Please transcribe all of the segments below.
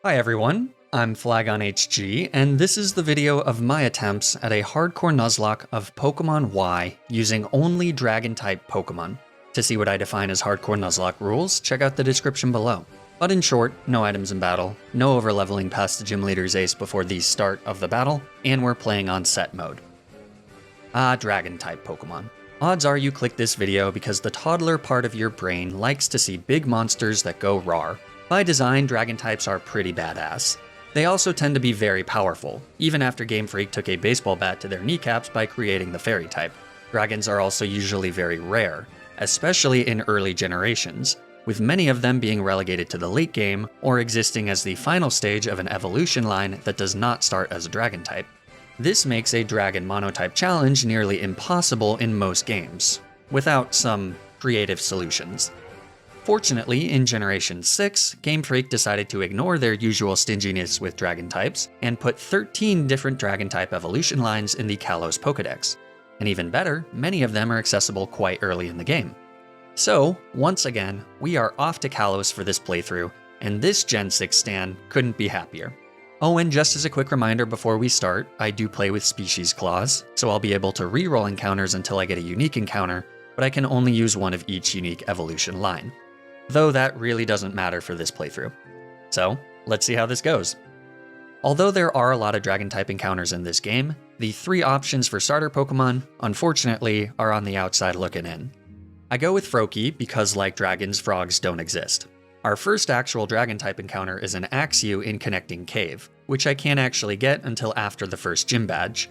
Hi everyone, I'm FlagOnHG, and this is the video of my attempts at a hardcore Nuzlocke of Pokémon Y using only Dragon Type Pokémon. To see what I define as Hardcore Nuzlocke rules, check out the description below. But in short, no items in battle, no overleveling past the gym leader's ace before the start of the battle, and we're playing on set mode. Dragon Type Pokémon. Odds are you click this video because the toddler part of your brain likes to see big monsters that go rawr. By design, Dragon types are pretty badass. They also tend to be very powerful, even after Game Freak took a baseball bat to their kneecaps by creating the Fairy type. Dragons are also usually very rare, especially in early generations, with many of them being relegated to the late game or existing as the final stage of an evolution line that does not start as a Dragon type. This makes a Dragon monotype challenge nearly impossible in most games, without some creative solutions. Fortunately, in Generation 6, Game Freak decided to ignore their usual stinginess with Dragon types and put 13 different Dragon type evolution lines in the Kalos Pokédex. And even better, many of them are accessible quite early in the game. So, once again, we are off to Kalos for this playthrough, and this Gen 6 stan couldn't be happier. Oh, and just as a quick reminder before we start, I do play with Species Clause, so I'll be able to reroll encounters until I get a unique encounter, but I can only use one of each unique evolution line. Though that really doesn't matter for this playthrough. So, let's see how this goes. Although there are a lot of Dragon type encounters in this game, the 3 options for starter Pokemon, unfortunately, are on the outside looking in. I go with Froakie because, like dragons, frogs don't exist. Our first actual Dragon type encounter is an Axew in Connecting Cave, which I can't actually get until after the first gym badge.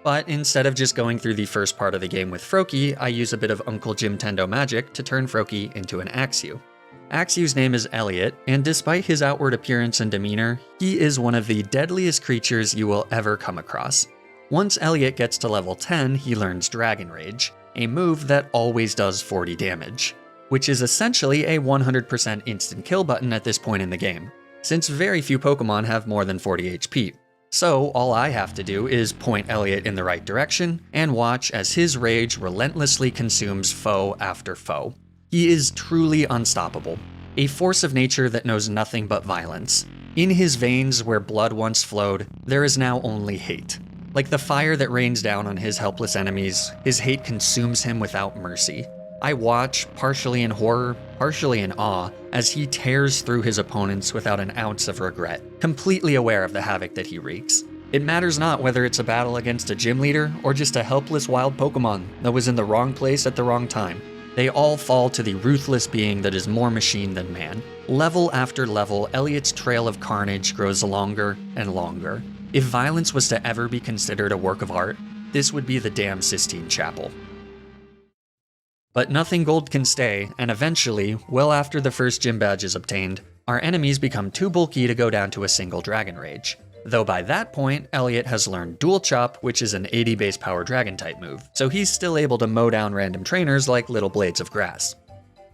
But instead of just going through the first part of the game with Froakie, I use a bit of Uncle Jim Tendo magic to turn Froakie into an Axew. Axew's name is Elliot, and despite his outward appearance and demeanor, he is one of the deadliest creatures you will ever come across. Once Elliot gets to level 10, he learns Dragon Rage, a move that always does 40 damage, which is essentially a 100% instant kill button at this point in the game, since very few Pokemon have more than 40 HP. So all I have to do is point Elliot in the right direction and watch as his rage relentlessly consumes foe after foe. He is truly unstoppable, a force of nature that knows nothing but violence. In his veins where blood once flowed, there is now only hate. Like the fire that rains down on his helpless enemies, his hate consumes him without mercy. I watch, partially in horror, partially in awe, as he tears through his opponents without an ounce of regret, completely aware of the havoc that he wreaks. It matters not whether it's a battle against a gym leader or just a helpless wild Pokemon that was in the wrong place at the wrong time. They all fall to the ruthless being that is more machine than man. Level after level, Elliot's trail of carnage grows longer and longer. If violence was to ever be considered a work of art, this would be the damn Sistine Chapel. But nothing gold can stay, and eventually, well after the first gym badge is obtained, our enemies become too bulky to go down to a single Dragon Rage. Though by that point, Elliot has learned Dual Chop, which is an 80 base power Dragon type move, so he's still able to mow down random trainers like little blades of grass.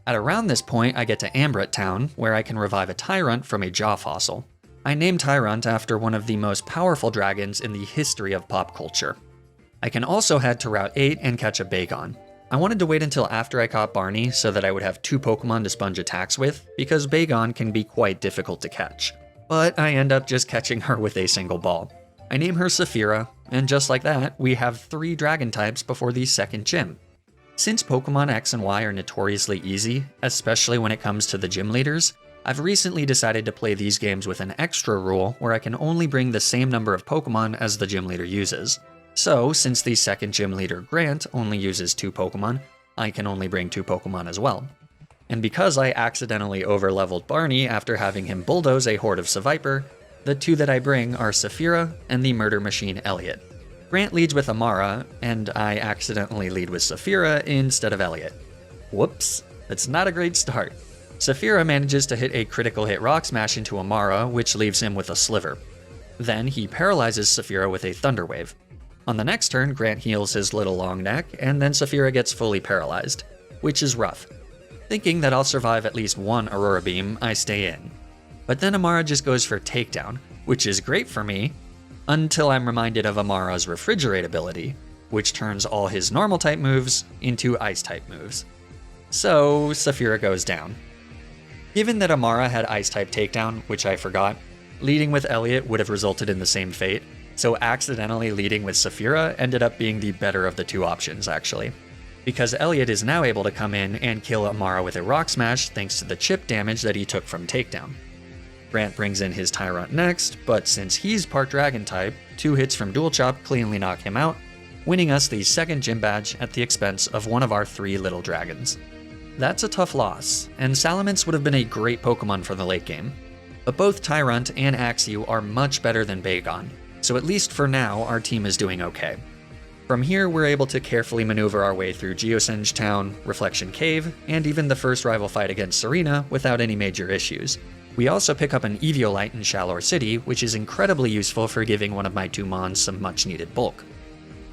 At around this point, I get to Ambret Town, where I can revive a Tyrunt from a Jaw fossil. I named Tyrunt after one of the most powerful dragons in the history of pop culture. I can also head to Route 8 and catch a Bagon. I wanted to wait until after I caught Barney so that I would have 2 Pokemon to sponge attacks with, because Bagon can be quite difficult to catch. But I end up just catching her with a single ball. I name her Saphira, and just like that, we have 3 Dragon types before the second gym. Since Pokemon X and Y are notoriously easy, especially when it comes to the gym leaders, I've recently decided to play these games with an extra rule where I can only bring the same number of Pokemon as the gym leader uses. So, since the second gym leader, Grant, only uses 2 Pokemon, I can only bring 2 Pokemon as well. And because I accidentally overleveled Barney after having him bulldoze a horde of Seviper, the 2 that I bring are Saphira and the murder machine Elliot. Grant leads with Amara, and I accidentally lead with Saphira instead of Elliot. Whoops, that's not a great start. Saphira manages to hit a critical hit Rock Smash into Amara, which leaves him with a Sliver. Then he paralyzes Saphira with a Thunder Wave. On the next turn, Grant heals his little long neck, and then Saphira gets fully paralyzed, which is rough. Thinking that I'll survive at least one Aurora Beam, I stay in. But then Amara just goes for Takedown, which is great for me, until I'm reminded of Amara's Refrigerate ability, which turns all his normal type moves into ice type moves. So Saphira goes down. Given that Amara had Ice-type Takedown, which I forgot, leading with Elliot would have resulted in the same fate, so accidentally leading with Saphira ended up being the better of the two options, actually. Because Elliot is now able to come in and kill Amara with a Rock Smash thanks to the chip damage that he took from Takedown. Grant brings in his Tyrant next, but since he's part Dragon type, 2 hits from Dual Chop cleanly knock him out, winning us the second gym badge at the expense of one of our 3 little dragons. That's a tough loss, and Salamence would have been a great Pokemon for the late game. But both Tyrant and Axew are much better than Bagon, so at least for now our team is doing okay. From here, we're able to carefully maneuver our way through Geosenge Town, Reflection Cave, and even the first rival fight against Serena without any major issues. We also pick up an Eviolite in Shallow City, which is incredibly useful for giving one of my 2 Mons some much needed bulk.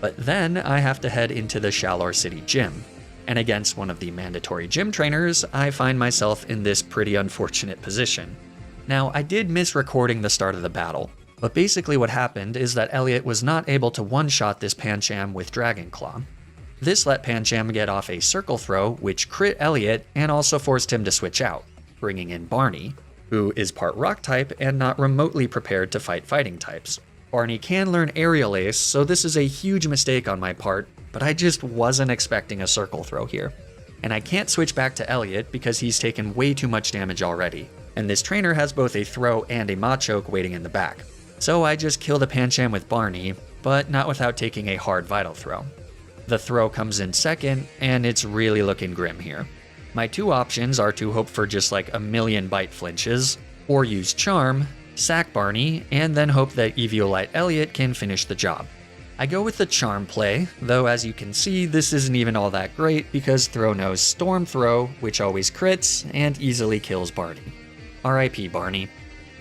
But then I have to head into the Shallow City gym, and against one of the mandatory gym trainers, I find myself in this pretty unfortunate position. Now, I did miss recording the start of the battle, but basically what happened is that Elliot was not able to one-shot this Pancham with Dragon Claw. This let Pancham get off a Circle Throw, which crit Elliot and also forced him to switch out, bringing in Barney, who is part Rock type and not remotely prepared to fight fighting types. Barney can learn Aerial Ace, so this is a huge mistake on my part, but I just wasn't expecting a Circle Throw here. And I can't switch back to Elliot because he's taken way too much damage already, and this trainer has both a Throw and a Machoke waiting in the back. So I just kill the Pancham with Barney, but not without taking a hard Vital Throw. The Throw comes in second, and it's really looking grim here. My 2 options are to hope for just like a million bite flinches, or use Charm, sack Barney, and then hope that Eviolite Elliot can finish the job. I go with the Charm play, though as you can see, this isn't even all that great because Throw knows Storm Throw, which always crits, and easily kills Barney. RIP Barney.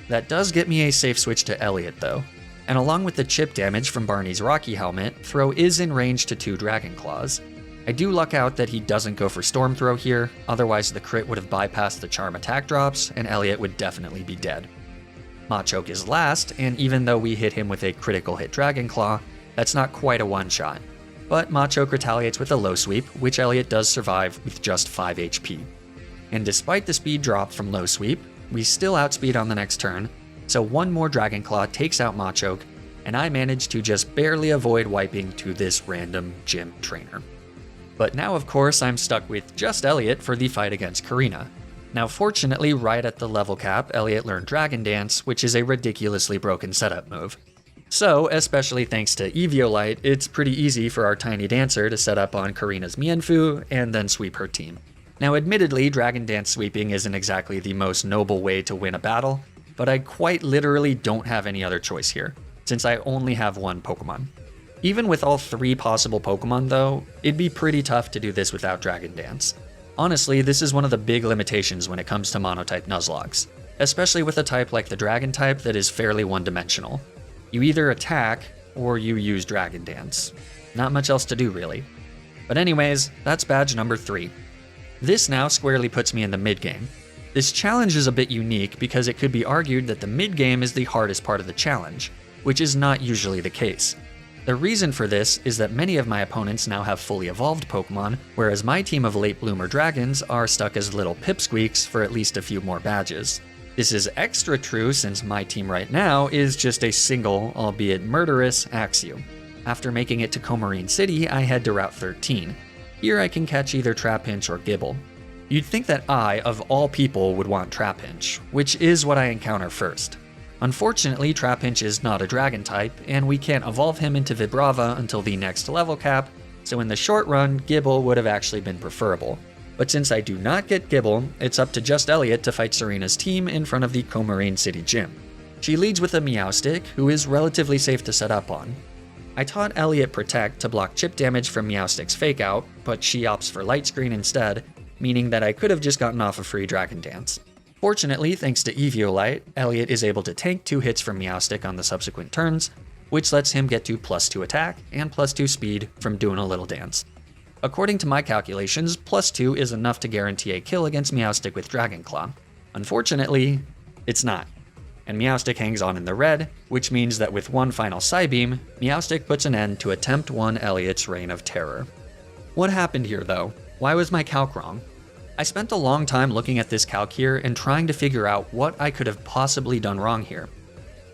That does get me a safe switch to Elliot though, and along with the chip damage from Barney's Rocky Helmet, Throw is in range to 2 Dragon Claws. I do luck out that he doesn't go for Storm Throw here, otherwise the crit would have bypassed the Charm attack drops, and Elliot would definitely be dead. Machoke is last, and even though we hit him with a critical hit Dragon Claw, that's not quite a one-shot. But Machoke retaliates with a Low Sweep, which Elliot does survive with just 5 HP. And despite the speed drop from Low Sweep, we still outspeed on the next turn, so 1 more Dragon Claw takes out Machoke, and I manage to just barely avoid wiping to this random gym trainer. But now of course I'm stuck with just Elliot for the fight against Korrina. Now fortunately, right at the level cap, Elliot learned Dragon Dance, which is a ridiculously broken setup move. So, especially thanks to Eviolite, it's pretty easy for our tiny dancer to set up on Korrina's Mienfoo and then sweep her team. Now admittedly, Dragon Dance sweeping isn't exactly the most noble way to win a battle, but I quite literally don't have any other choice here, since I only have 1 Pokemon. Even with all 3 possible Pokemon though, it'd be pretty tough to do this without Dragon Dance. Honestly, this is one of the big limitations when it comes to monotype Nuzlocks, especially with a type like the Dragon type that is fairly one-dimensional. You either attack, or you use Dragon Dance. Not much else to do really. But anyways, that's badge number 3. This now squarely puts me in the mid-game. This challenge is a bit unique because it could be argued that the mid-game is the hardest part of the challenge, which is not usually the case. The reason for this is that many of my opponents now have fully evolved Pokemon, whereas my team of late bloomer dragons are stuck as little pipsqueaks for at least a few more badges. This is extra true since my team right now is just a single, albeit murderous, Axew. After making it to Korrina City, I head to Route 13. Here I can catch either Trapinch or Gible. You'd think that I, of all people, would want Trapinch, which is what I encounter first. Unfortunately, Trapinch is not a Dragon type, and we can't evolve him into Vibrava until the next level cap, so in the short run, Gible would have actually been preferable. But since I do not get Gible, it's up to just Elliot to fight Serena's team in front of the Korrina City gym. She leads with a Meowstic, who is relatively safe to set up on. I taught Elliot Protect to block chip damage from Meowstic's Fake Out, but she opts for Light Screen instead, meaning that I could have just gotten off a free Dragon Dance. Fortunately, thanks to Eviolite, Elliot is able to tank 2 hits from Meowstic on the subsequent turns, which lets him get to +2 attack and +2 speed from doing a little dance. According to my calculations, +2 is enough to guarantee a kill against Meowstic with Dragon Claw. Unfortunately, it's not, and Meowstic hangs on in the red, which means that with one final Psybeam, Meowstic puts an end to Attempt 1 Elliot's reign of terror. What happened here though? Why was my calc wrong? I spent a long time looking at this calc here and trying to figure out what I could have possibly done wrong here.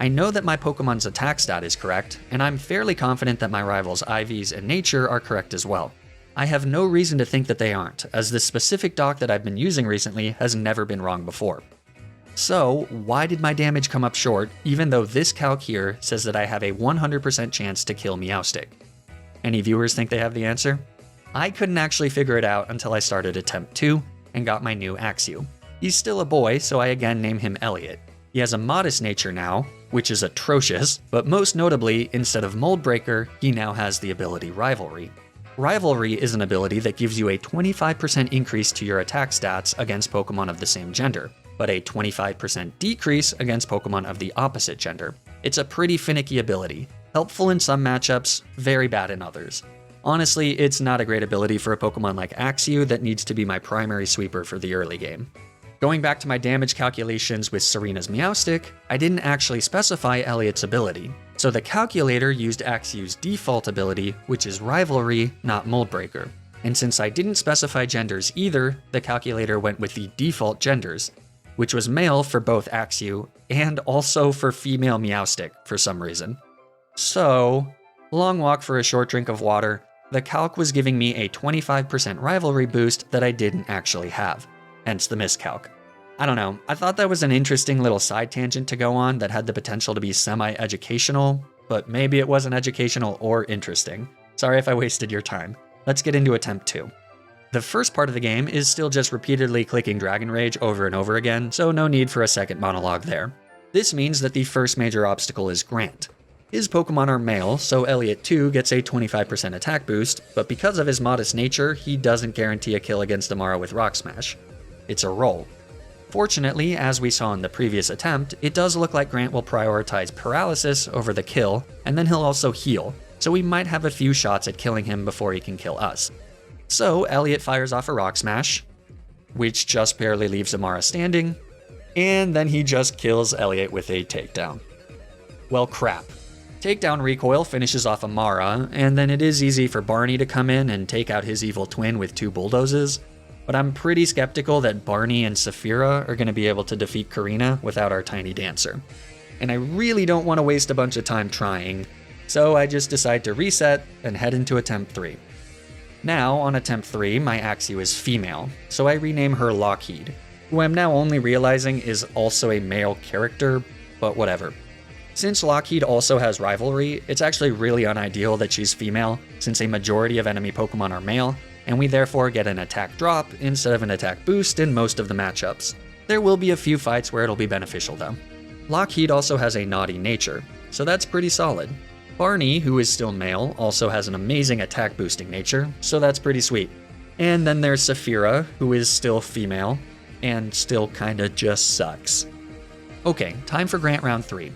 I know that my Pokemon's attack stat is correct, and I'm fairly confident that my rival's IVs and nature are correct as well. I have no reason to think that they aren't, as this specific doc that I've been using recently has never been wrong before. So, why did my damage come up short, even though this calc here says that I have a 100% chance to kill Meowstic? Any viewers think they have the answer? I couldn't actually figure it out until I started attempt 2 and got my new Axew. He's still a boy, so I again name him Elliot. He has a modest nature now, which is atrocious, but most notably, instead of Mold Breaker, he now has the ability Rivalry. Rivalry is an ability that gives you a 25% increase to your attack stats against Pokemon of the same gender, but a 25% decrease against Pokemon of the opposite gender. It's a pretty finicky ability, helpful in some matchups, very bad in others. Honestly, it's not a great ability for a Pokemon like Axew that needs to be my primary sweeper for the early game. Going back to my damage calculations with Serena's Meowstic, I didn't actually specify Elliot's ability, so the calculator used Axew's default ability, which is Rivalry, not Mold Breaker. And since I didn't specify genders either, the calculator went with the default genders, which was male for both Axew and also for female Meowstic for some reason. So, long walk for a short drink of water, the calc was giving me a 25% Rivalry boost that I didn't actually have. Hence the miscalc. I don't know, I thought that was an interesting little side tangent to go on that had the potential to be semi-educational, but maybe it wasn't educational or interesting. Sorry if I wasted your time. Let's get into attempt 2. The first part of the game is still just repeatedly clicking Dragon Rage over and over again, so no need for a second monologue there. This means that the first major obstacle is Grant. His Pokemon are male, so Elliot too gets a 25% attack boost, but because of his modest nature, he doesn't guarantee a kill against Amara with Rock Smash. It's a roll. Fortunately, as we saw in the previous attempt, it does look like Grant will prioritize Paralysis over the kill, and then he'll also heal, so we might have a few shots at killing him before he can kill us. So Elliot fires off a Rock Smash, which just barely leaves Amara standing, and then he just kills Elliot with a takedown. Well, crap. Takedown recoil finishes off Amara, and then it is easy for Barney to come in and take out his evil twin with 2 bulldozes, but I'm pretty skeptical that Barney and Saphira are going to be able to defeat Korrina without our tiny dancer. And I really don't want to waste a bunch of time trying, so I just decide to reset and head into attempt 3. Now, on attempt 3, my Axew is female, so I rename her Lockheed, who I'm now only realizing is also a male character, but whatever. Since Lockheed also has Rivalry, it's actually really unideal that she's female, since a majority of enemy Pokemon are male, and we therefore get an attack drop instead of an attack boost in most of the matchups. There will be a few fights where it'll be beneficial though. Lockheed also has a naughty nature, so that's pretty solid. Barney, who is still male, also has an amazing attack boosting nature, so that's pretty sweet. And then there's Saphira, who is still female, and still kinda just sucks. Okay, time for Grant round 3.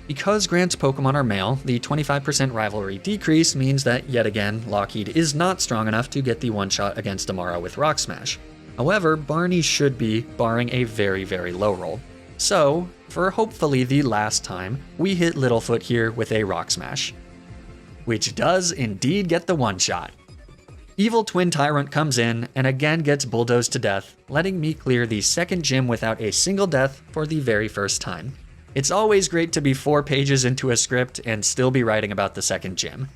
Because Grant's Pokemon are male, the 25% Rivalry decrease means that, yet again, Lockheed is not strong enough to get the one-shot against Amara with Rock Smash. However, Barney should be, barring a very, very low roll. So, for hopefully the last time, we hit Littlefoot here with a Rock Smash, which does indeed get the one-shot. Evil Twin Tyrant comes in and again gets bulldozed to death, letting me clear the second gym without a single death for the very first time. It's always great to be 4 pages into a script and still be writing about the second gym.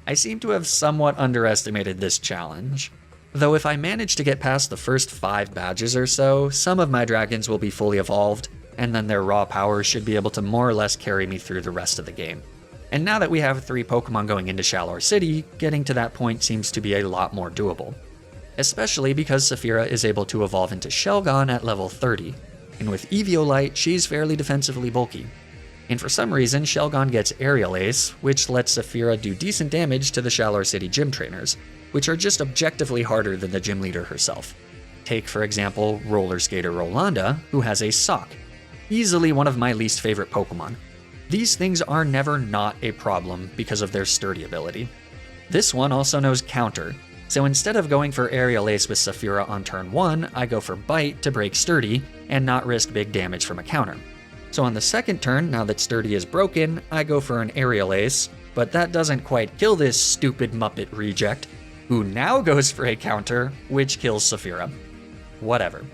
I seem to have somewhat underestimated this challenge. Though if I manage to get past the first 5 badges or so, some of my dragons will be fully evolved, and then their raw powers should be able to more or less carry me through the rest of the game. And now that we have 3 Pokemon going into Shallower City, getting to that point seems to be a lot more doable. Especially because Saphira is able to evolve into Shelgon at level 30. And with Eviolite, she's fairly defensively bulky. And for some reason, Shelgon gets Aerial Ace, which lets Saphira do decent damage to the Shallower City gym trainers, which are just objectively harder than the gym leader herself. Take, for example, Roller Skater Rolanda, who has a Sock. Easily one of my least favorite Pokemon. These things are never not a problem because of their sturdy ability. This one also knows Counter, so instead of going for Aerial Ace with Saphira on turn 1, I go for Bite to break Sturdy and not risk big damage from a counter. So on the second turn, now that Sturdy is broken, I go for an Aerial Ace, but that doesn't quite kill this stupid Muppet reject, who now goes for a counter, which kills Saphira. Whatever.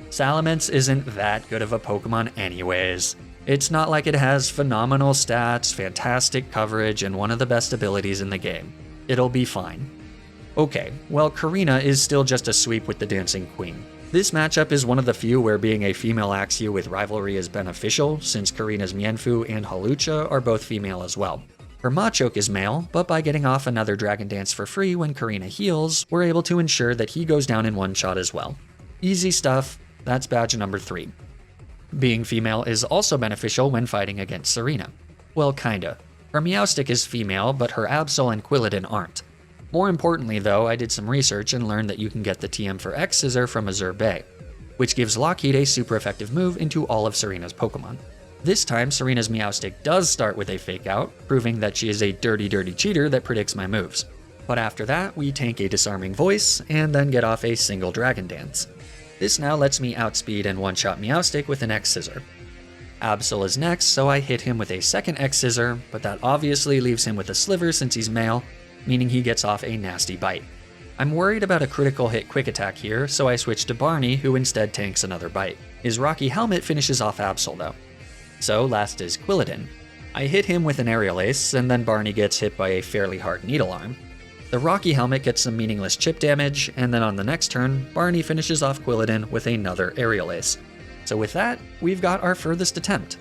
Salamence isn't that good of a Pokemon anyways. It's not like it has phenomenal stats, fantastic coverage, and one of the best abilities in the game. It'll be fine. Okay, well, Korrina is still just a sweep with the Dancing Queen. This matchup is one of the few where being a female Axew with rivalry is beneficial, since Korrina's Mienfoo and Hawlucha are both female as well. Her Machoke is male, but by getting off another Dragon Dance for free when Korrina heals, we're able to ensure that he goes down in one shot as well. Easy stuff, that's badge number 3. Being female is also beneficial when fighting against Serena. Well, kinda. Her Meowstic is female, but her Absol and Quilladin aren't. More importantly though, I did some research and learned that you can get the TM for X Scissor from Azure Bay, which gives Lockheed a super effective move into all of Serena's Pokemon. This time, Serena's Meowstic does start with a Fake Out, proving that she is a dirty cheater that predicts my moves. But after that, we tank a Disarming Voice, and then get off a single Dragon Dance. This now lets me outspeed and one-shot Meowstic with an X Scissor. Absol is next, so I hit him with a second X Scissor, but that obviously leaves him with a Sliver since he's male, meaning he gets off a nasty bite. I'm worried about a critical hit Quick Attack here, so I switch to Barney, who instead tanks another bite. His Rocky Helmet finishes off Absol though. So last is Quilladin. I hit him with an Aerial Ace, and then Barney gets hit by a fairly hard Needle Arm. The Rocky Helmet gets some meaningless chip damage, and then on the next turn, Barney finishes off Quilladin with another Aerial Ace. So with that, we've got our furthest attempt.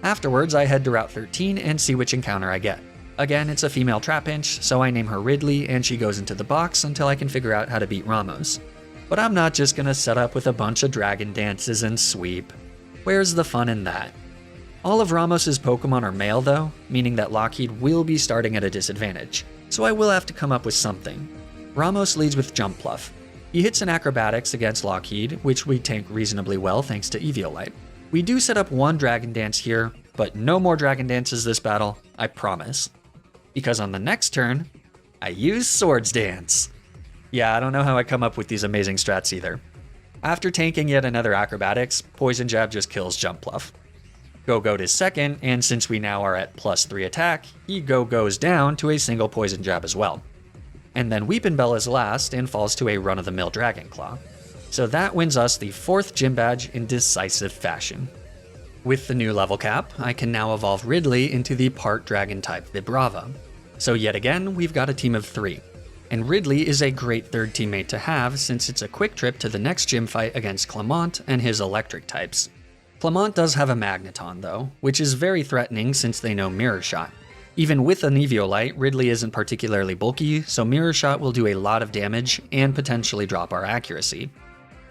Afterwards, I head to Route 13 and see which encounter I get. Again, it's a female Trapinch, so I name her Ridley and she goes into the box until I can figure out how to beat Ramos. But I'm not just gonna set up with a bunch of Dragon Dances and sweep. Where's the fun in that? All of Ramos's Pokemon are male though, meaning that Lockheed will be starting at a disadvantage, so I will have to come up with something. Ramos leads with Jump Pluff. He hits an Acrobatics against Lockheed, which we tank reasonably well thanks to Eviolite. We do set up one Dragon Dance here, but no more Dragon Dances this battle, I promise. Because on the next turn, I use Swords Dance. Yeah, I don't know how I come up with these amazing strats either. After tanking yet another Acrobatics, Poison Jab just kills Jump Pluff. Go-Goat is second, and since we now are at +3 attack, he goes down to a single Poison Jab as well. And then Weepinbell is last and falls to a run-of-the-mill Dragon Claw. So that wins us the 4th gym badge in decisive fashion. With the new level cap, I can now evolve Ridley into the part Dragon Type Vibrava. So yet again, we've got a team of 3. And Ridley is a great third teammate to have since it's a quick trip to the next gym fight against Clement and his electric types. Clement does have a Magneton though, which is very threatening since they know Mirror Shot. Even with an Eviolite, Ridley isn't particularly bulky, so Mirror Shot will do a lot of damage and potentially drop our accuracy.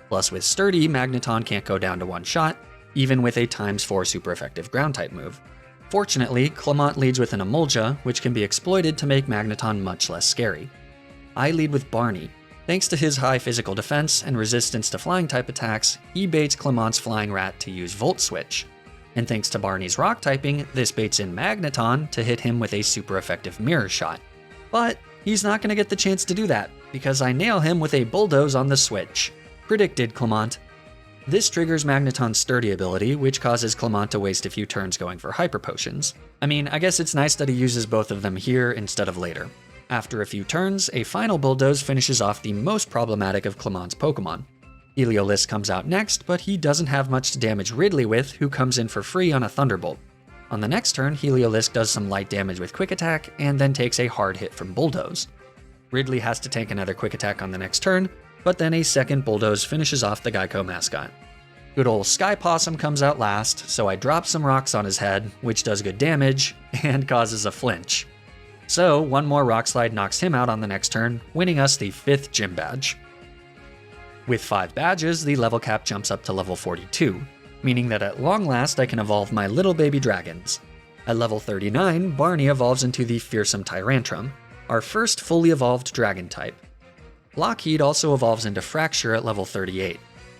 Plus with Sturdy, Magneton can't go down to one shot, even with a ×4 super effective ground type move. Fortunately, Clement leads with an Emolga, which can be exploited to make Magneton much less scary. I lead with Barney. Thanks to his high physical defense and resistance to flying type attacks, he baits Clement's Flying Rat to use Volt Switch. And thanks to Barney's rock typing, this baits in Magneton to hit him with a super effective Mirror Shot. But he's not going to get the chance to do that, because I nail him with a Bulldoze on the switch. Predicted, Clement. This triggers Magneton's Sturdy ability, which causes Clement to waste a few turns going for Hyper Potions. I mean, I guess it's nice that he uses both of them here instead of later. After a few turns, a final Bulldoze finishes off the most problematic of Clement's Pokemon. Heliolisk comes out next, but he doesn't have much to damage Ridley with, who comes in for free on a Thunderbolt. On the next turn, Heliolisk does some light damage with Quick Attack, and then takes a hard hit from Bulldoze. Ridley has to tank another Quick Attack on the next turn, but then a second Bulldoze finishes off the Geico mascot. Good ol' Sky Possum comes out last, so I drop some rocks on his head, which does good damage, and causes a flinch. So one more Rock Slide knocks him out on the next turn, winning us the 5th gym badge. With 5 badges, the level cap jumps up to level 42, meaning that at long last I can evolve my little baby dragons. At level 39, Barney evolves into the fearsome Tyrantrum, our first fully evolved dragon type. Lockheed also evolves into Fracture at level 38.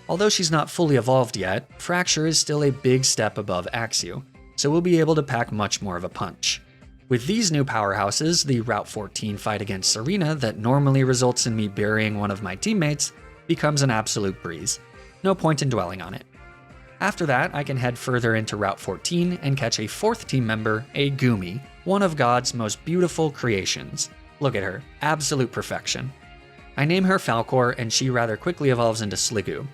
Although she's not fully evolved yet, Fracture is still a big step above Axew, so we'll be able to pack much more of a punch. With these new powerhouses, the Route 14 fight against Serena that normally results in me burying one of my teammates becomes an absolute breeze. No point in dwelling on it. After that, I can head further into Route 14 and catch a 4th team member, a Goomy, one of God's most beautiful creations. Look at her, absolute perfection. I name her Falcor and she rather quickly evolves into Sliggoo.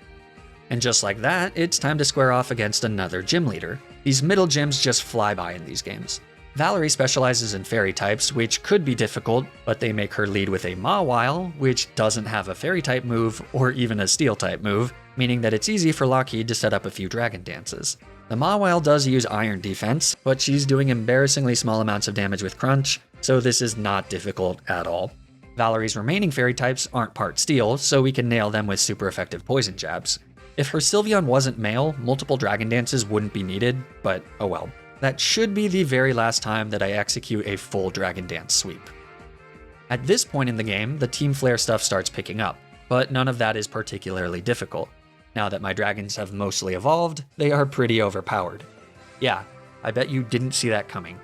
And just like that, it's time to square off against another gym leader. These middle gyms just fly by in these games. Valerie specializes in fairy types, which could be difficult, but they make her lead with a Mawile, which doesn't have a fairy type move or even a steel type move, meaning that it's easy for Lockheed to set up a few dragon dances. The Mawile does use iron defense, but she's doing embarrassingly small amounts of damage with crunch, so this is not difficult at all. Valerie's remaining fairy types aren't part steel, so we can nail them with super effective poison jabs. If her Sylveon wasn't male, multiple dragon dances wouldn't be needed, but oh well. That should be the very last time that I execute a full dragon dance sweep. At this point in the game, the Team Flare stuff starts picking up, but none of that is particularly difficult. Now that my dragons have mostly evolved, they are pretty overpowered. Yeah, I bet you didn't see that coming.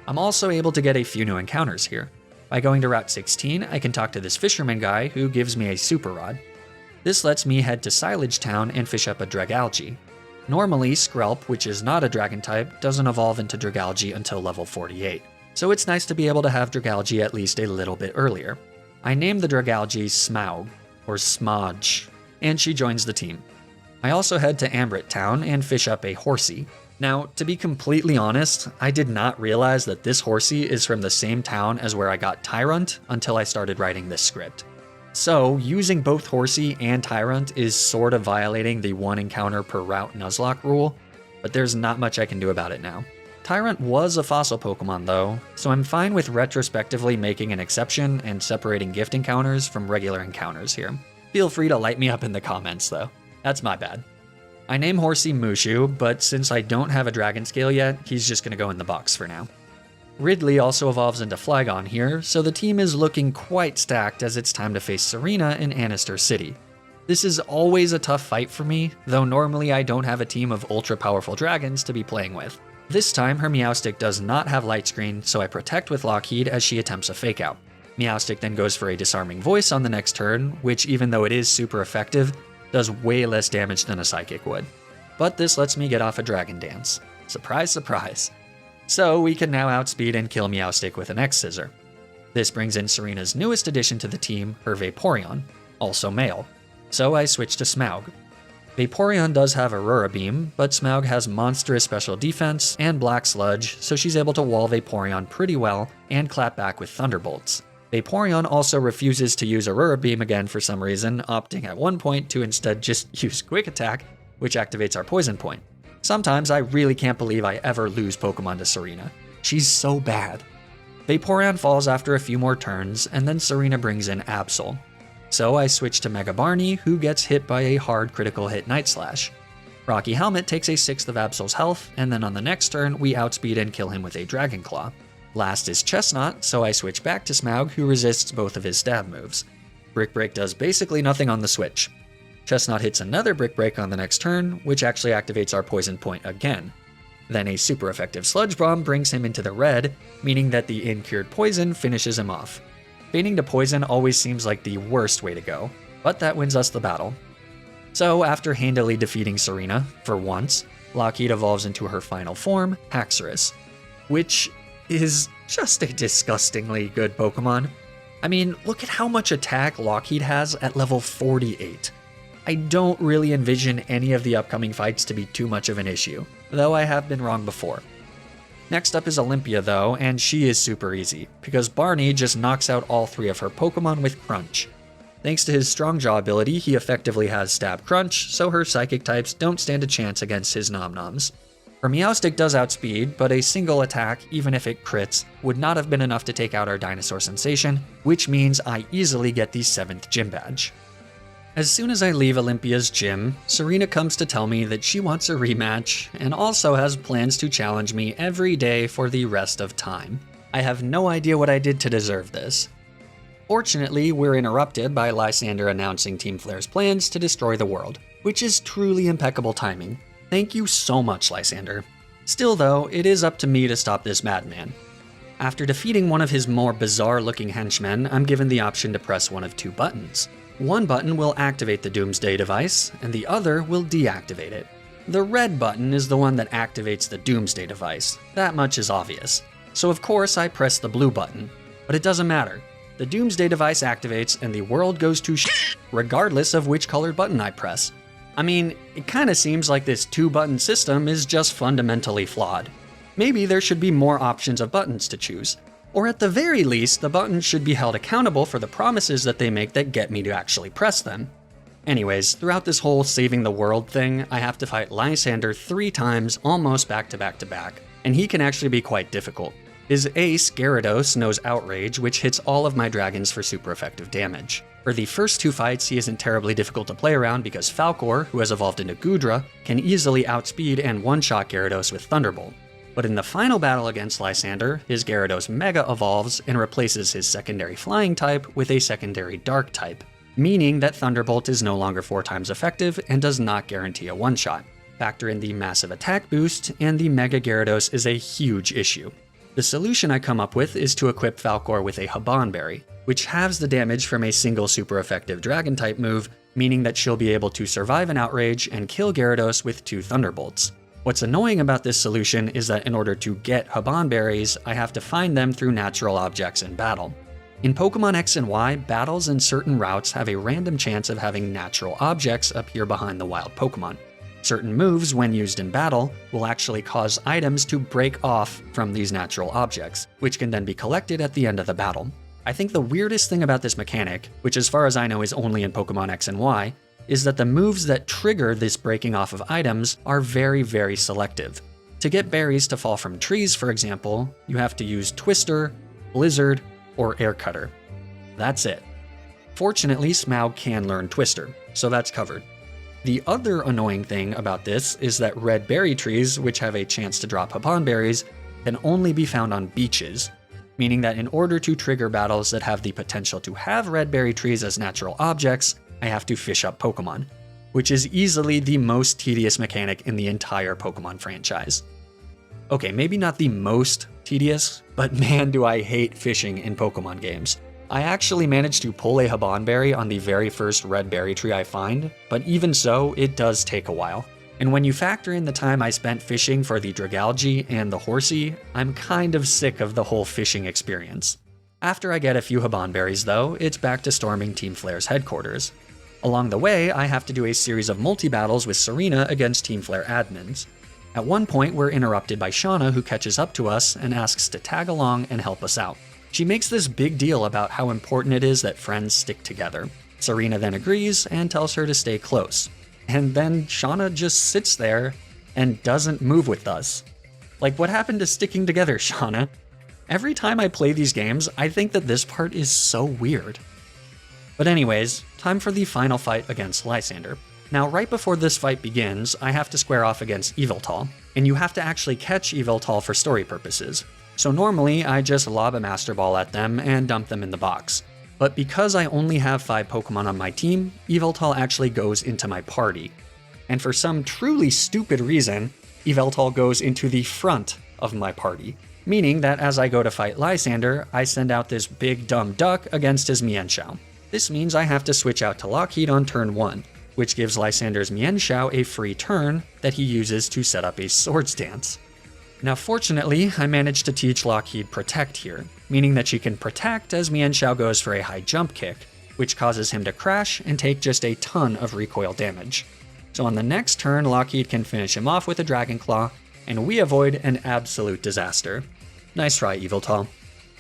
I'm also able to get a few new encounters here. By going to Route 16, I can talk to this fisherman guy who gives me a super rod. This lets me head to Silage Town and fish up a Dragalge. Normally, Skrelp, which is not a dragon type, doesn't evolve into Dragalge until level 48, so it's nice to be able to have Dragalge at least a little bit earlier. I named the Dragalge Smaug, or Smodge, and she joins the team. I also head to Ambrit Town and fish up a Horsey. Now, to be completely honest, I did not realize that this Horsey is from the same town as where I got Tyrunt until I started writing this script. So, using both Horsey and Tyrunt is sort of violating the 1 encounter per route Nuzlocke rule, but there's not much I can do about it now. Tyrunt was a fossil Pokemon though, so I'm fine with retrospectively making an exception and separating gift encounters from regular encounters here. Feel free to light me up in the comments though. That's my bad. I name Horsey Mushu, but since I don't have a dragon scale yet, he's just gonna go in the box for now. Ridley also evolves into Flygon here, so the team is looking quite stacked as it's time to face Serena in Annister City. This is always a tough fight for me, though normally I don't have a team of ultra powerful dragons to be playing with. This time her Meowstic does not have Light Screen, so I protect with Lockheed as she attempts a fake out. Meowstic then goes for a Disarming Voice on the next turn, which even though it is super effective, does way less damage than a Psychic would. But this lets me get off a Dragon Dance. Surprise, surprise. So we can now outspeed and kill Meowstic with an X-Scissor. This brings in Serena's newest addition to the team, her Vaporeon, also male. So I switch to Smaug. Vaporeon does have Aurora Beam, but Smaug has monstrous special defense and Black Sludge, so she's able to wall Vaporeon pretty well and clap back with Thunderbolts. Vaporeon also refuses to use Aurora Beam again for some reason, opting at one point to instead just use Quick Attack, which activates our Poison Point. Sometimes I really can't believe I ever lose Pokemon to Serena. She's so bad. Vaporeon falls after a few more turns, and then Serena brings in Absol. So I switch to Mega Barney, who gets hit by a hard critical hit Night Slash. Rocky Helmet takes a sixth of Absol's health, and then on the next turn, we outspeed and kill him with a Dragon Claw. Last is Chestnut, so I switch back to Smaug, who resists both of his stab moves. Brick Break does basically nothing on the switch. Chestnut hits another Brick Break on the next turn, which actually activates our Poison Point again. Then a super effective Sludge Bomb brings him into the red, meaning that the incured poison finishes him off. Feigning to poison always seems like the worst way to go, but that wins us the battle. So after handily defeating Serena, for once, Lockheed evolves into her final form, Haxorus, which is just a disgustingly good Pokemon. I mean, look at how much attack Lockheed has at level 48. I don't really envision any of the upcoming fights to be too much of an issue, though I have been wrong before. Next up is Olympia though, and she is super easy, because Barney just knocks out all 3 of her Pokemon with Crunch. Thanks to his Strong Jaw ability, he effectively has Stab Crunch, so her Psychic types don't stand a chance against his Nom-Noms. Her Meowstic does outspeed, but a single attack, even if it crits, would not have been enough to take out our Dinosaur Sensation, which means I easily get the 7th Gym Badge. As soon as I leave Olympia's gym, Serena comes to tell me that she wants a rematch, and also has plans to challenge me every day for the rest of time. I have no idea what I did to deserve this. Fortunately, we're interrupted by Lysandre announcing Team Flare's plans to destroy the world, which is truly impeccable timing. Thank you so much, Lysandre. Still though, it is up to me to stop this madman. After defeating one of his more bizarre-looking henchmen, I'm given the option to press one of 2 buttons. One button will activate the Doomsday device, and the other will deactivate it. The red button is the one that activates the Doomsday device. That much is obvious. So of course I press the blue button. But it doesn't matter. The Doomsday device activates and the world goes to regardless of which colored button I press. I mean, it kinda seems like this 2-button system is just fundamentally flawed. Maybe there should be more options of buttons to choose. Or at the very least, the buttons should be held accountable for the promises that they make that get me to actually press them. Anyways, throughout this whole saving the world thing, I have to fight Lysandre 3 times almost back to back to back, and he can actually be quite difficult. His ace, Gyarados, knows Outrage, which hits all of my dragons for super effective damage. For the first 2 fights, he isn't terribly difficult to play around because Falcor, who has evolved into Goodra, can easily outspeed and one-shot Gyarados with Thunderbolt. But in the final battle against Lysandre, his Gyarados Mega evolves and replaces his secondary Flying type with a secondary Dark type, meaning that Thunderbolt is no longer 4 times effective and does not guarantee a one-shot. Factor in the massive attack boost, and the Mega Gyarados is a huge issue. The solution I come up with is to equip Falcor with a Habanberry, which halves the damage from a single super effective Dragon type move, meaning that she'll be able to survive an Outrage and kill Gyarados with 2 Thunderbolts. What's annoying about this solution is that in order to get Habanberries, I have to find them through natural objects in battle. In Pokemon X and Y, battles in certain routes have a random chance of having natural objects appear behind the wild Pokemon. Certain moves, when used in battle, will actually cause items to break off from these natural objects, which can then be collected at the end of the battle. I think the weirdest thing about this mechanic, which as far as I know is only in Pokemon X and Y, is that the moves that trigger this breaking off of items are very, very selective. To get berries to fall from trees, for example, you have to use Twister, Blizzard, or Air Cutter. That's it. Fortunately, Smaug can learn Twister, so that's covered. The other annoying thing about this is that red berry trees, which have a chance to drop Habanberries, can only be found on beaches, meaning that in order to trigger battles that have the potential to have red berry trees as natural objects, I have to fish up Pokemon, which is easily the most tedious mechanic in the entire Pokemon franchise. Okay, maybe not the most tedious, but man do I hate fishing in Pokemon games. I actually managed to pull a Habanberry on the very first red berry tree I find, but even so, it does take a while. And when you factor in the time I spent fishing for the Dragalge and the Horsey, I'm kind of sick of the whole fishing experience. After I get a few Habanberries though, it's back to storming Team Flare's headquarters. Along the way, I have to do a series of multi-battles with Serena against Team Flare admins. At one point, we're interrupted by Shauna, who catches up to us and asks to tag along and help us out. She makes this big deal about how important it is that friends stick together. Serena then agrees and tells her to stay close. And then Shauna just sits there and doesn't move with us. Like, what happened to sticking together, Shauna? Every time I play these games, I think that this part is so weird. But anyways, time for the final fight against Lysandre. Now, right before this fight begins, I have to square off against Yveltal, and you have to actually catch Yveltal for story purposes. So normally, I just lob a Master Ball at them and dump them in the box. But because I only have 5 Pokemon on my team, Yveltal actually goes into my party. And for some truly stupid reason, Yveltal goes into the front of my party. Meaning that as I go to fight Lysandre, I send out this big dumb duck against his Mienshao. This means I have to switch out to Lockheed on turn 1, which gives Lysandre's Mienshao a free turn that he uses to set up a Swords Dance. Now fortunately, I managed to teach Lockheed Protect here, meaning that she can protect as Mienshao goes for a high jump kick, which causes him to crash and take just a ton of recoil damage. So on the next turn, Lockheed can finish him off with a Dragon Claw, and we avoid an absolute disaster. Nice try, Yveltal.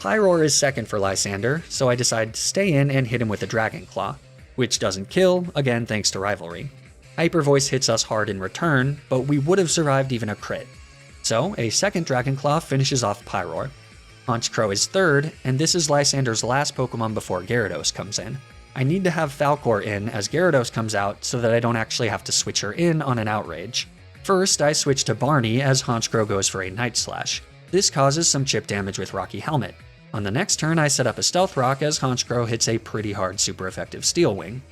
Pyroar is second for Lysandre, so I decide to stay in and hit him with a Dragon Claw, which doesn't kill, again thanks to Rivalry. Hyper Voice hits us hard in return, but we would have survived even a crit. So a second Dragon Claw finishes off Pyroar. Honchkrow is third, and this is Lysandre's last Pokemon before Gyarados comes in. I need to have Falcor in as Gyarados comes out so that I don't actually have to switch her in on an Outrage. First, I switch to Barney as Honchkrow goes for a Night Slash. This causes some chip damage with Rocky Helmet. On the next turn, I set up a Stealth Rock as Honchkrow hits a pretty hard super effective Steel Wing.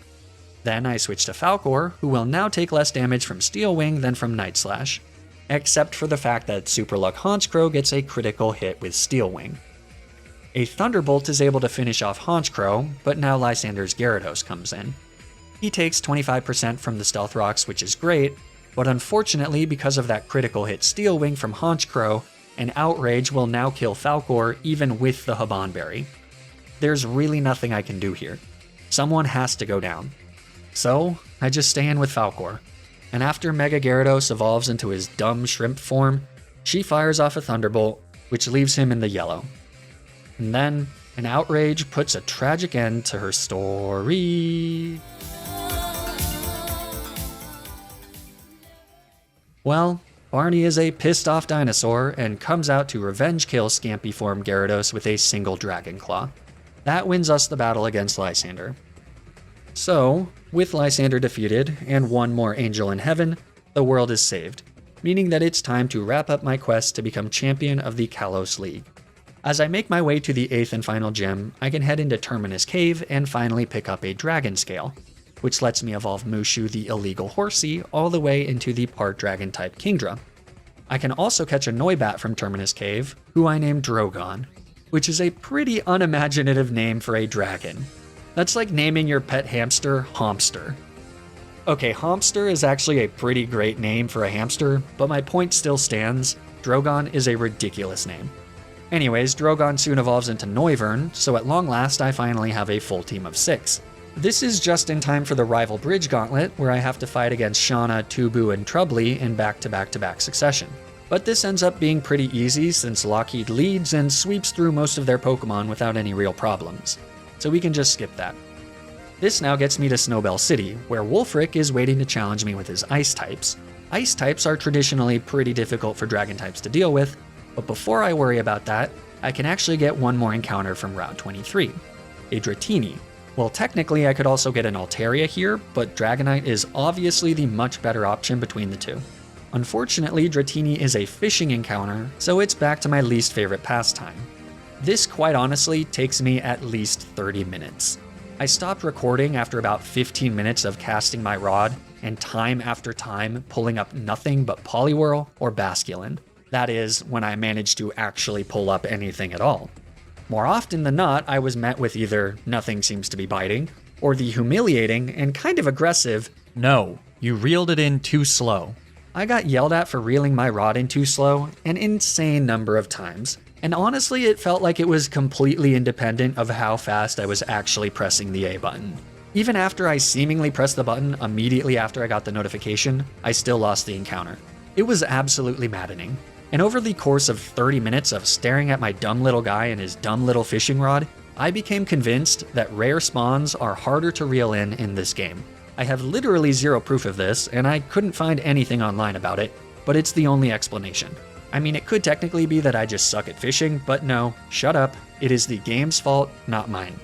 Then I switch to Falcor, who will now take less damage from Steel Wing than from Night Slash, except for the fact that Super Luck Honchkrow gets a critical hit with Steel Wing. A Thunderbolt is able to finish off Honchkrow, but now Lysandre's Gyarados comes in. He takes 25% from the Stealth Rocks, which is great, but unfortunately because of that critical hit Steel Wing from Honchkrow, an Outrage will now kill Falcor even with the Habanberry. There's really nothing I can do here. Someone has to go down. So, I just stay in with Falcor. and after Mega Gyarados evolves into his dumb shrimp form, she fires off a Thunderbolt, which leaves him in the yellow. And then, an outrage puts a tragic end to her story. Well, Barney is a pissed off dinosaur and comes out to revenge kill Scampy form Gyarados with a single Dragon Claw. That wins us the battle against Lysandre. So, with Lysandre defeated and one more angel in heaven, the world is saved, meaning that it's time to wrap up my quest to become champion of the Kalos League. As I make my way to the 8th and final gym, I can head into Terminus Cave and finally pick up a Dragon Scale, which lets me evolve Mushu the illegal horsey all the way into the part Dragon type Kingdra. I can also catch a Noibat from Terminus Cave, who I named Drogon, which is a pretty unimaginative name for a dragon. That's like naming your pet hamster Homster. Okay, Homster is actually a pretty great name for a hamster, but my point still stands. Drogon is a ridiculous name. Anyways, Drogon soon evolves into Noivern, so at long last I finally have a full team of 6. This is just in time for the Rival Bridge Gauntlet, where I have to fight against Shauna, Tubu, and Trubly in back-to-back-to-back succession. But this ends up being pretty easy since Lockheed leads and sweeps through most of their Pokemon without any real problems, so we can just skip that. This now gets me to Snowbell City, where Wulfric is waiting to challenge me with his Ice types. Ice types are traditionally pretty difficult for Dragon types to deal with, but before I worry about that, I can actually get one more encounter from Route 23, a Dratini. Well, technically I could also get an Altaria here, but Dragonite is obviously the much better option between the two. Unfortunately, Dratini is a fishing encounter, so it's back to my least favorite pastime. This, quite honestly, takes me at least 30 minutes. I stopped recording after about 15 minutes of casting my rod, and time after time pulling up nothing but Poliwhirl or Basculin. That is, when I managed to actually pull up anything at all. More often than not, I was met with either nothing seems to be biting, or the humiliating and kind of aggressive, no, you reeled it in too slow. I got yelled at for reeling my rod in too slow an insane number of times, and honestly it felt like it was completely independent of how fast I was actually pressing the A button. Even after I seemingly pressed the button immediately after I got the notification, I still lost the encounter. It was absolutely maddening. And over the course of 30 minutes of staring at my dumb little guy and his dumb little fishing rod, I became convinced that rare spawns are harder to reel in this game. I have literally zero proof of this, and I couldn't find anything online about it, but it's the only explanation. I mean, it could technically be that I just suck at fishing, but no, shut up, it is the game's fault, not mine.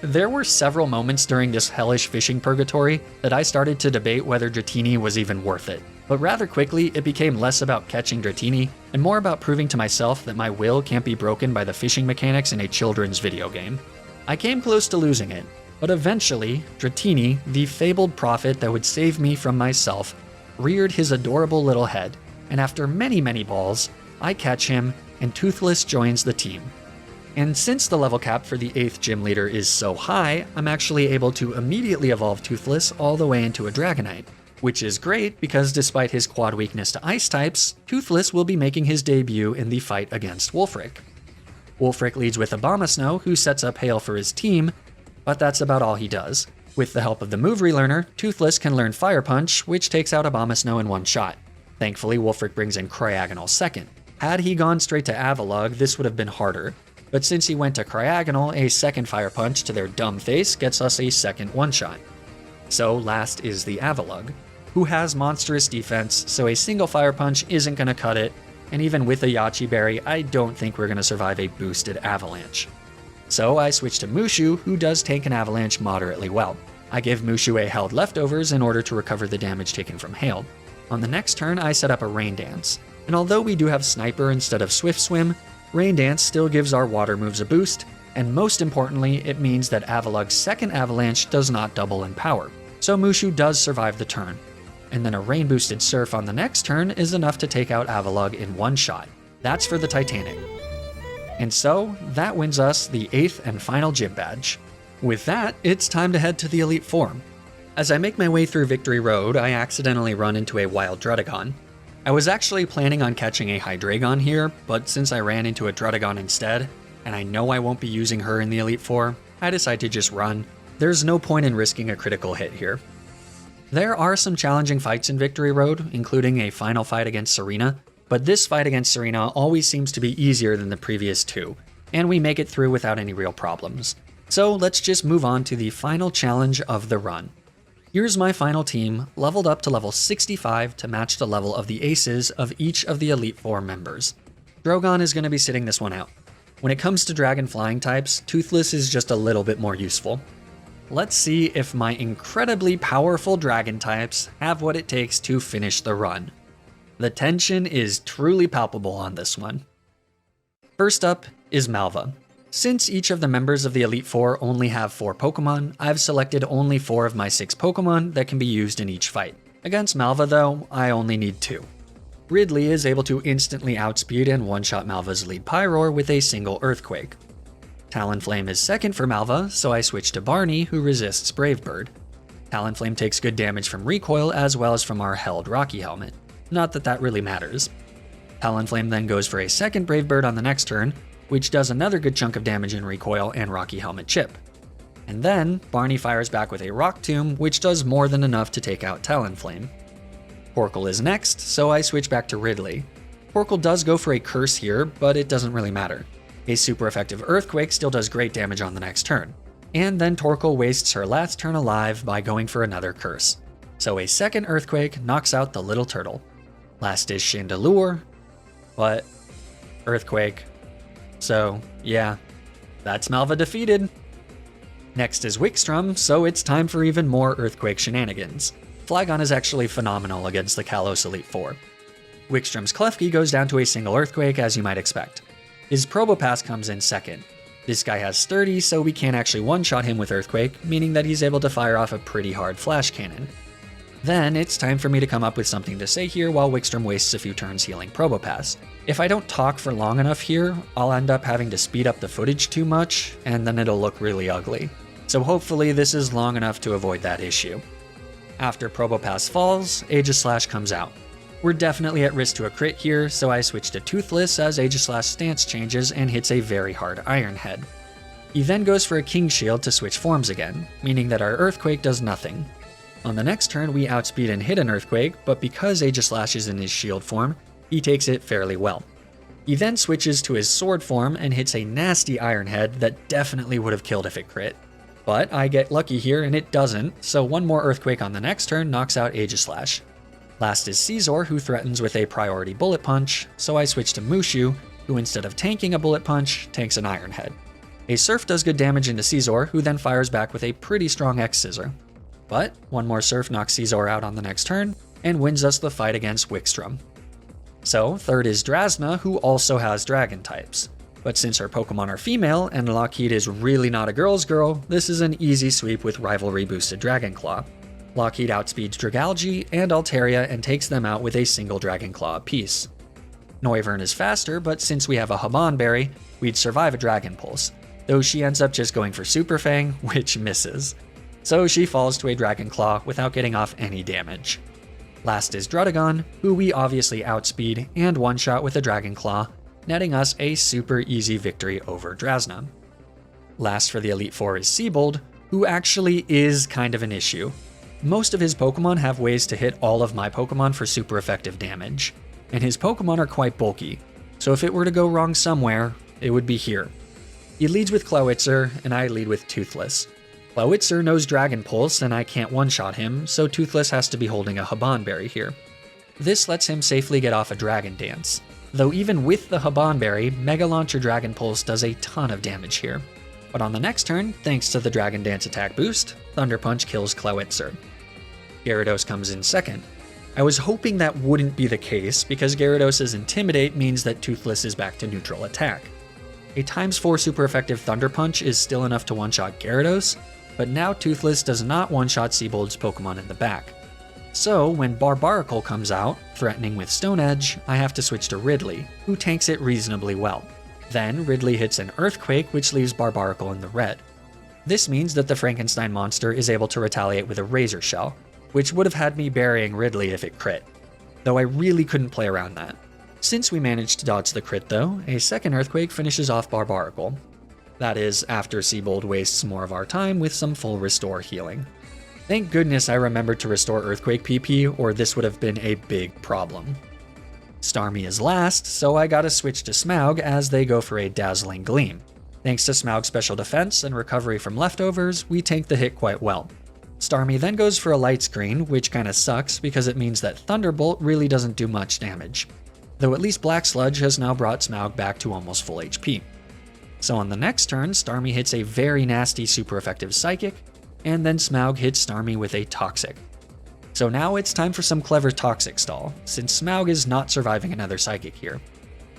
There were several moments during this hellish fishing purgatory that I started to debate whether Dratini was even worth it. But rather quickly, it became less about catching Dratini and more about proving to myself that my will can't be broken by the fishing mechanics in a children's video game. I came close to losing it, but eventually, Dratini, the fabled prophet that would save me from myself, reared his adorable little head, and after many balls, I catch him and Toothless joins the team. And since the level cap for the 8th gym leader is so high, I'm actually able to immediately evolve Toothless all the way into a Dragonite. Which is great because despite his quad weakness to ice types, Toothless will be making his debut in the fight against Wulfric. Wulfric leads with Abomasnow, who sets up Hail for his team, but that's about all he does. With the help of the move relearner, Toothless can learn Fire Punch, which takes out Abomasnow in one shot. Thankfully, Wulfric brings in Cryogonal second. Had he gone straight to Avalugg, this would have been harder, but since he went to Cryogonal, a second Fire Punch to their dumb face gets us a second one-shot. So last is the Avalugg, who has monstrous defense, so a single Fire Punch isn't going to cut it, and even with a Yachi Berry, I don't think we're going to survive a boosted Avalanche. So I switch to Mushu, who does tank an Avalanche moderately well. I give Mushu a held leftovers in order to recover the damage taken from Hail. On the next turn, I set up a Rain Dance, and although we do have Sniper instead of Swift Swim, Rain Dance still gives our water moves a boost, and most importantly, it means that Avalugg's second Avalanche does not double in power, so Mushu does survive the turn. And then a Rain Boosted Surf on the next turn is enough to take out Avalugg in one shot. That's for the Titanic. And so, that wins us the 8th and final gym badge. With that, it's time to head to the Elite Four. As I make my way through Victory Road, I accidentally run into a wild Druddigon. I was actually planning on catching a Hydreigon here, but since I ran into a Druddigon instead, and I know I won't be using her in the Elite Four, I decide to just run. There's no point in risking a critical hit here. There are some challenging fights in Victory Road, including a final fight against Korrina, but this fight against Korrina always seems to be easier than the previous two, and we make it through without any real problems. So let's just move on to the final challenge of the run. Here's my final team, leveled up to level 65 to match the level of the aces of each of the Elite Four members. Drogon is going to be sitting this one out. When it comes to dragon flying types, Toothless is just a little bit more useful. Let's see if my incredibly powerful dragon types have what it takes to finish the run. The tension is truly palpable on this one. First up is Malva. Since each of the members of the Elite Four only have 4 Pokemon, I've selected only 4 of my 6 Pokemon that can be used in each fight. Against Malva though, I only need 2. Ridley is able to instantly outspeed and one-shot Malva's lead Pyroar with a single Earthquake. Talonflame is second for Malva, so I switch to Barney, who resists Brave Bird. Talonflame takes good damage from recoil as well as from our held Rocky Helmet. Not that that really matters. Talonflame then goes for a second Brave Bird on the next turn, which does another good chunk of damage in recoil and Rocky Helmet chip. And then, Barney fires back with a Rock Tomb, which does more than enough to take out Talonflame. Porkle is next, so I switch back to Ridley. Porkle does go for a Curse here, but it doesn't really matter. A super effective Earthquake still does great damage on the next turn. And then Torkoal wastes her last turn alive by going for another Curse. So a second Earthquake knocks out the little turtle. Last is Chandelure, but Earthquake. So yeah, that's Malva defeated. Next is Wickstrom, so it's time for even more Earthquake shenanigans. Flygon is actually phenomenal against the Kalos Elite Four. Wickstrom's Klefki goes down to a single Earthquake, as you might expect. His Probopass comes in second. This guy has Sturdy, so we can't actually one-shot him with Earthquake, meaning that he's able to fire off a pretty hard Flash Cannon. Then it's time for me to come up with something to say here while Wickstrom wastes a few turns healing Probopass. If I don't talk for long enough here, I'll end up having to speed up the footage too much, and then it'll look really ugly. So hopefully this is long enough to avoid that issue. After Probopass falls, Aegislash comes out. We're definitely at risk to a crit here, so I switch to Toothless as Aegislash's stance changes and hits a very hard Iron Head. He then goes for a King Shield to switch forms again, meaning that our Earthquake does nothing. On the next turn, we outspeed and hit an Earthquake, but because Aegislash is in his shield form, he takes it fairly well. He then switches to his sword form and hits a nasty Iron Head that definitely would have killed if it crit. But I get lucky here and it doesn't, so one more Earthquake on the next turn knocks out Aegislash. Last is Caesar, who threatens with a priority Bullet Punch, so I switch to Mushu, who instead of tanking a Bullet Punch, tanks an Iron Head. A Surf does good damage into Caesar, who then fires back with a pretty strong X-Scissor. But one more Surf knocks Caesar out on the next turn, and wins us the fight against Wickstrom. So third is Drasna, who also has Dragon types. But since her Pokemon are female, and Lockheed is really not a girl's girl, this is an easy sweep with Rivalry boosted Dragon Claw. Lockheed outspeeds Dragalge and Altaria and takes them out with a single Dragon Claw apiece. Noivern is faster, but since we have a Haban Berry, we'd survive a Dragon Pulse, though she ends up just going for Super Fang, which misses. So she falls to a Dragon Claw without getting off any damage. Last is Druddigon, who we obviously outspeed and one-shot with a Dragon Claw, netting us a super easy victory over Drasna. Last for the Elite Four is Siebold, who actually is kind of an issue. Most of his Pokemon have ways to hit all of my Pokemon for super effective damage, and his Pokemon are quite bulky, so if it were to go wrong somewhere, it would be here. He leads with Clawitzer, and I lead with Toothless. Clawitzer knows Dragon Pulse, and I can't one-shot him, so Toothless has to be holding a Haban Berry here. This lets him safely get off a Dragon Dance, though even with the Haban Berry, Mega Launcher Dragon Pulse does a ton of damage here. But on the next turn, thanks to the Dragon Dance attack boost, Thunder Punch kills Clawitzer. Gyarados comes in second. I was hoping that wouldn't be the case, because Gyarados' Intimidate means that Toothless is back to neutral attack. A ×4 super effective Thunder Punch is still enough to one-shot Gyarados, but now Toothless does not one-shot Siebold's Pokemon in the back. So when Barbaracle comes out, threatening with Stone Edge, I have to switch to Ridley, who tanks it reasonably well. Then Ridley hits an Earthquake, which leaves Barbaracle in the red. This means that the Frankenstein monster is able to retaliate with a Razor Shell, which would have had me burying Ridley if it crit, though I really couldn't play around that. Since we managed to dodge the crit though, a second Earthquake finishes off Barbaracle. That is, after Siebold wastes more of our time with some full restore healing. Thank goodness I remembered to restore Earthquake PP, or this would have been a big problem. Starmie is last, so I gotta switch to Smaug as they go for a Dazzling Gleam. Thanks to Smaug's special defense and recovery from leftovers, we tank the hit quite well. Starmie then goes for a Light Screen, which kinda sucks because it means that Thunderbolt really doesn't do much damage. Though at least Black Sludge has now brought Smaug back to almost full HP. So on the next turn, Starmie hits a very nasty super effective Psychic, and then Smaug hits Starmie with a Toxic. So now it's time for some clever Toxic stall, since Smaug is not surviving another Psychic here.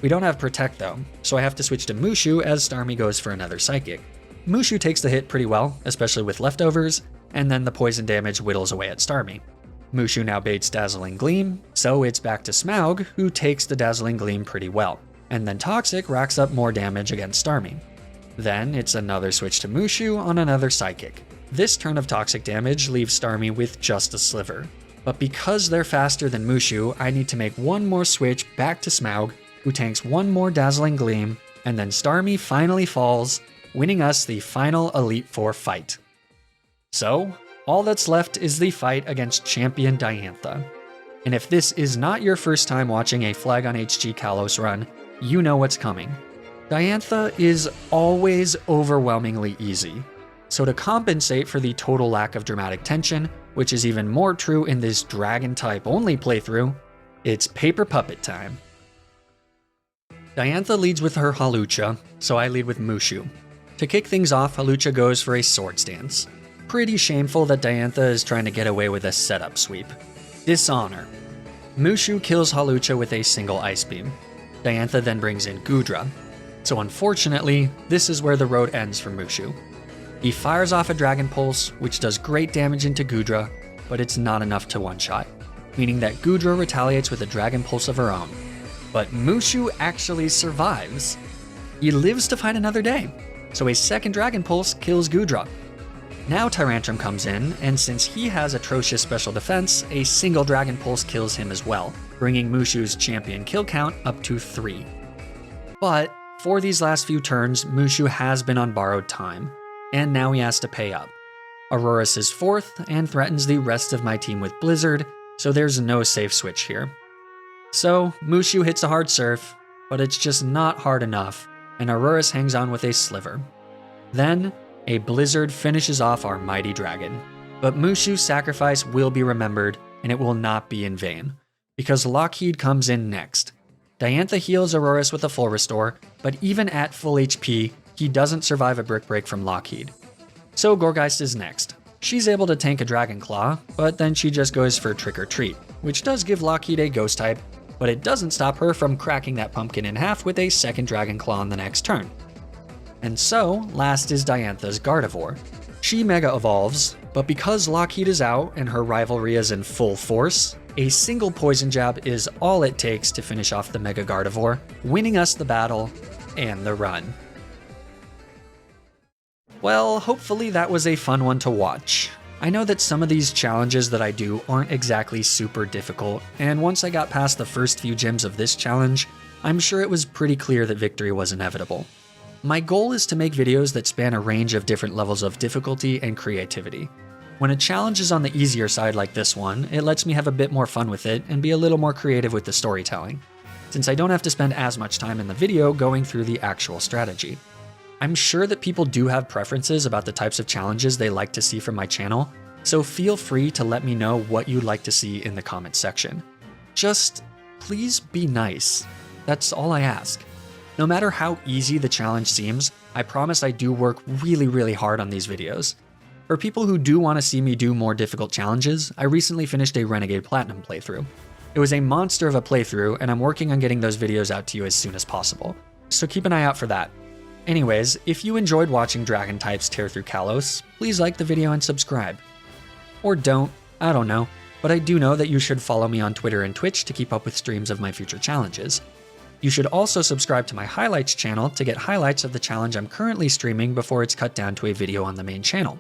We don't have Protect though, so I have to switch to Mushu as Starmie goes for another Psychic. Mushu takes the hit pretty well, especially with leftovers, and then the poison damage whittles away at Starmie. Mushu now baits Dazzling Gleam, so it's back to Smaug, who takes the Dazzling Gleam pretty well, and then Toxic racks up more damage against Starmie. Then it's another switch to Mushu on another Psychic. This turn of toxic damage leaves Starmie with just a sliver. But because they're faster than Mushu, I need to make one more switch back to Smaug, who tanks one more Dazzling Gleam, and then Starmie finally falls, winning us the final Elite Four fight. So, all that's left is the fight against Champion Diantha. And if this is not your first time watching a Flag on HG Kalos run, you know what's coming. Diantha is always overwhelmingly easy. So to compensate for the total lack of dramatic tension, which is even more true in this Dragon Type only playthrough, it's Paper Puppet time. Diantha leads with her Hawlucha, so I lead with Mushu. To kick things off, Hawlucha goes for a Swords Dance. Pretty shameful that Diantha is trying to get away with a setup sweep. Dishonor. Mushu kills Hawlucha with a single Ice Beam. Diantha then brings in Goodra. So unfortunately, this is where the road ends for Mushu. He fires off a Dragon Pulse, which does great damage into Goodra, but it's not enough to one-shot, meaning that Goodra retaliates with a Dragon Pulse of her own. But Mushu actually survives. He lives to fight another day, so a second Dragon Pulse kills Goodra. Now Tyrantrum comes in, and since he has atrocious special defense, a single Dragon Pulse kills him as well, bringing Mushu's champion kill count up to 3. But for these last few turns, Mushu has been on borrowed time, and now he has to pay up. Aurorus is 4th and threatens the rest of my team with Blizzard, so there's no safe switch here. So Mushu hits a hard surf, but it's just not hard enough, and Aurorus hangs on with a sliver. Then, a Blizzard finishes off our mighty dragon. But Mushu's sacrifice will be remembered, and it will not be in vain, because Lockheed comes in next. Diantha heals Aurorus with a full restore, but even at full HP, he doesn't survive a Brick Break from Lockheed. So Gourgeist is next. She's able to tank a Dragon Claw, but then she just goes for Trick or Treat, which does give Lockheed a Ghost type, but it doesn't stop her from cracking that pumpkin in half with a second Dragon Claw on the next turn. And so, last is Diantha's Gardevoir. She Mega Evolves, but because Lockheed is out and her rivalry is in full force, a single Poison Jab is all it takes to finish off the Mega Gardevoir, winning us the battle and the run. Well, hopefully that was a fun one to watch. I know that some of these challenges that I do aren't exactly super difficult, and once I got past the first few gyms of this challenge, I'm sure it was pretty clear that victory was inevitable. My goal is to make videos that span a range of different levels of difficulty and creativity. When a challenge is on the easier side like this one, it lets me have a bit more fun with it and be a little more creative with the storytelling, since I don't have to spend as much time in the video going through the actual strategy. I'm sure that people do have preferences about the types of challenges they like to see from my channel, so feel free to let me know what you'd like to see in the comments section. Just please be nice. That's all I ask. No matter how easy the challenge seems, I promise I do work really hard on these videos. For people who do want to see me do more difficult challenges, I recently finished a Renegade Platinum playthrough. It was a monster of a playthrough, and I'm working on getting those videos out to you as soon as possible, so keep an eye out for that. Anyways, if you enjoyed watching Dragon Types tear through Kalos, please like the video and subscribe. Or don't, I don't know, but I do know that you should follow me on Twitter and Twitch to keep up with streams of my future challenges. You should also subscribe to my highlights channel to get highlights of the challenge I'm currently streaming before it's cut down to a video on the main channel.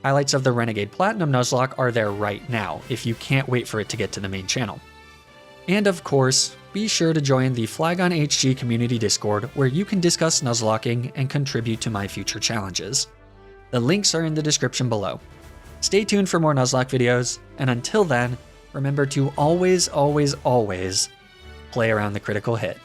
Highlights of the Renegade Platinum Nuzlocke are there right now, if you can't wait for it to get to the main channel. And of course, be sure to join the Flag on HG community Discord where you can discuss Nuzlocking and contribute to my future challenges. The links are in the description below. Stay tuned for more Nuzlocke videos, and until then, remember to always, always, always play around the critical hit.